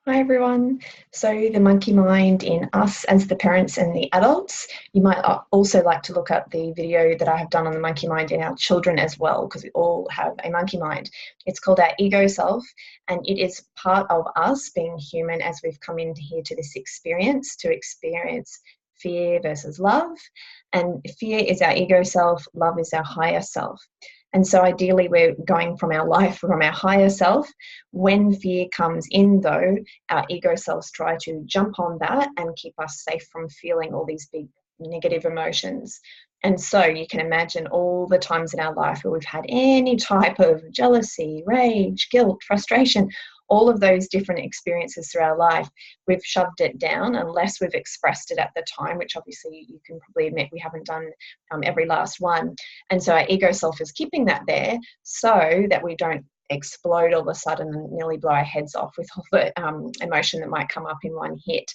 Hi everyone. So the monkey mind in us as the parents and the adults, you might also like to look at the video that I have done on the monkey mind in our children as well, because we all have a monkey mind. It's called our ego self, and it is part of us being human as we've come in here to this experience, to experience fear versus love. And fear is our ego self, love is our higher self. And so ideally we're going from our life from our higher self. When fear comes in though, our ego selves try to jump on that and keep us safe from feeling all these big negative emotions. And so you can imagine all the times in our life where we've had any type of jealousy, rage, guilt, frustration, all of those different experiences through our life, we've shoved it down unless we've expressed it at the time, which obviously you can probably admit we haven't done every last one. And so our ego self is keeping that there so that we don't explode all of a sudden and nearly blow our heads off with all the emotion that might come up in one hit.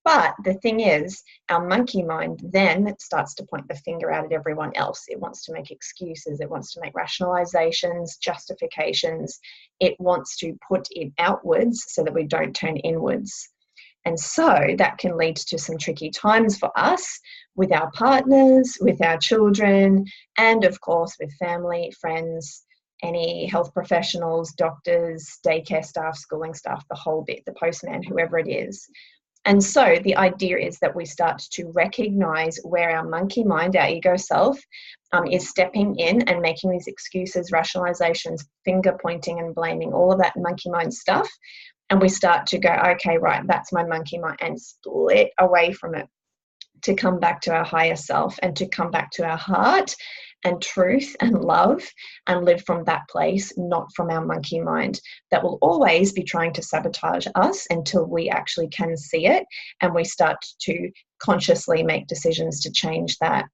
But the thing is, our monkey mind then starts to point the finger out at everyone else. It wants to make excuses. It wants to make rationalizations, justifications. It wants to put it outwards so that we don't turn inwards. And so that can lead to some tricky times for us with our partners, with our children, and of course with family, friends, any health professionals, doctors, daycare staff, schooling staff, the whole bit, the postman, whoever it is. And so the idea is that we start to recognize where our monkey mind, our ego self, is stepping in and making these excuses, rationalizations, finger pointing and blaming, all of that monkey mind stuff. And we start to go, okay, right, that's my monkey mind, and split away from it to come back to our higher self and to come back to our heart and truth and love and live from that place, not from our monkey mind that will always be trying to sabotage us until we actually can see it and we start to consciously make decisions to change that.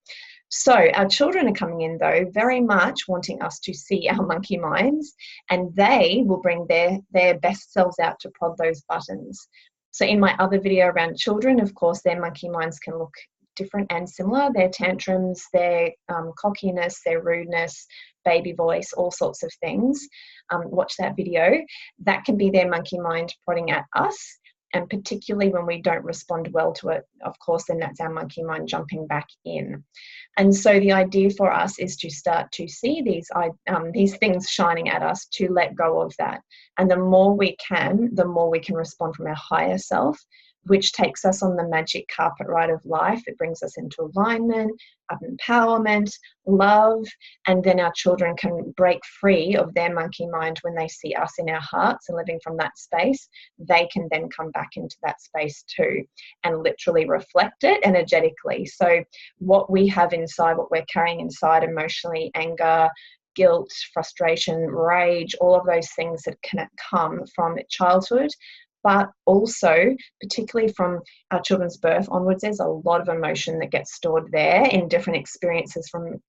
So our children are coming in though, very much wanting us to see our monkey minds, and they will bring their best selves out to prod those buttons. So in my other video around children, of course, their monkey minds can look different and similar. Their tantrums, their cockiness, their rudeness, baby voice, all sorts of things. Watch that video. That can be their monkey mind prodding at us. And particularly when we don't respond well to it, of course, then that's our monkey mind jumping back in. And so the idea for us is to start to see these things shining at us, to let go of that. And the more we can, the more we can respond from our higher self, which takes us on the magic carpet ride of life. It brings us into alignment, empowerment, love, and then our children can break free of their monkey mind when they see us in our hearts and living from that space. They can then come back into that space too and literally reflect it energetically. So what we have inside, what we're carrying inside emotionally, anger, guilt, frustration, rage, all of those things that can come from childhood, but also particularly from our children's birth onwards, there's a lot of emotion that gets stored there in different experiences from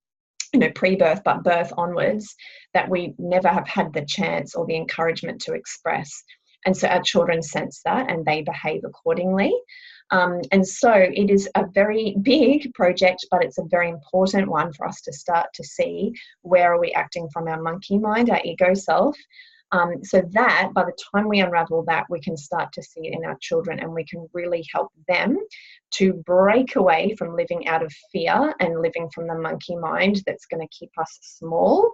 pre-birth but birth onwards that we never have had the chance or the encouragement to express. And so our children sense that and they behave accordingly. And so it is a very big project, but it's a very important one for us to start to see where are we acting from our monkey mind, our ego self. So that by the time we unravel that, we can start to see it in our children and we can really help them to break away from living out of fear and living from the monkey mind that's going to keep us small.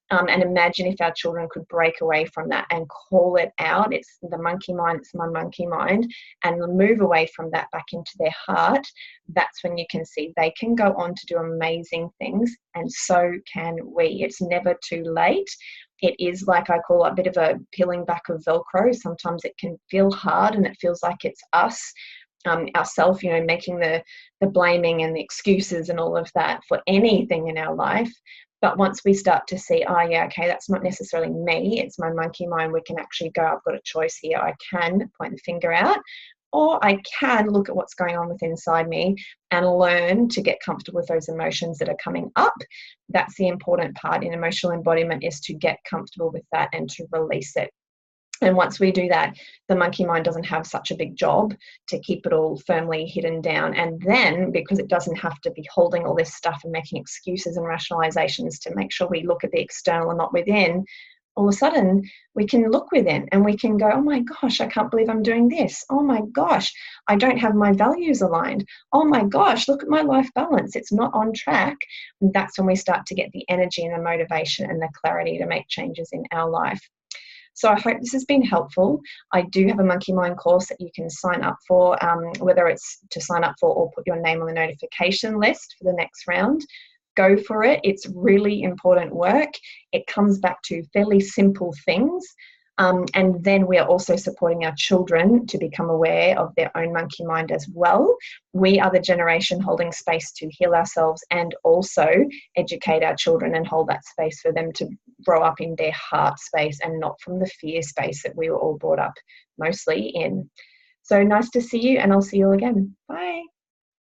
And imagine if our children could break away from that and call it out. It's the monkey mind, it's my monkey mind, and move away from that back into their heart. That's when you can see they can go on to do amazing things, and so can we. It's never too late. It is, like I call it, a bit of a peeling back of Velcro. Sometimes it can feel hard and it feels like it's us, ourselves, making the blaming and the excuses and all of that for anything in our life. But once we start to see, oh yeah, okay, that's not necessarily me, it's my monkey mind, we can actually go, I've got a choice here. I can point the finger out, or I can look at what's going on within inside me and learn to get comfortable with those emotions that are coming up. That's the important part in emotional embodiment, is to get comfortable with that and to release it. And once we do that, the monkey mind doesn't have such a big job to keep it all firmly hidden down. And then, because it doesn't have to be holding all this stuff and making excuses and rationalizations to make sure we look at the external and not within, all of a sudden we can look within and we can go, oh my gosh, I can't believe I'm doing this. Oh my gosh, I don't have my values aligned. Oh my gosh, look at my life balance. It's not on track. And that's when we start to get the energy and the motivation and the clarity to make changes in our life. So I hope this has been helpful. I do have a Monkey Mind course that you can sign up for, whether it's to sign up for or put your name on the notification list for the next round. Go for it. It's really important work. It comes back to fairly simple things. And then we are also supporting our children to become aware of their own monkey mind as well. We are the generation holding space to heal ourselves and also educate our children and hold that space for them to grow up in their heart space and not from the fear space that we were all brought up mostly in. So nice to see you, and I'll see you again. Bye.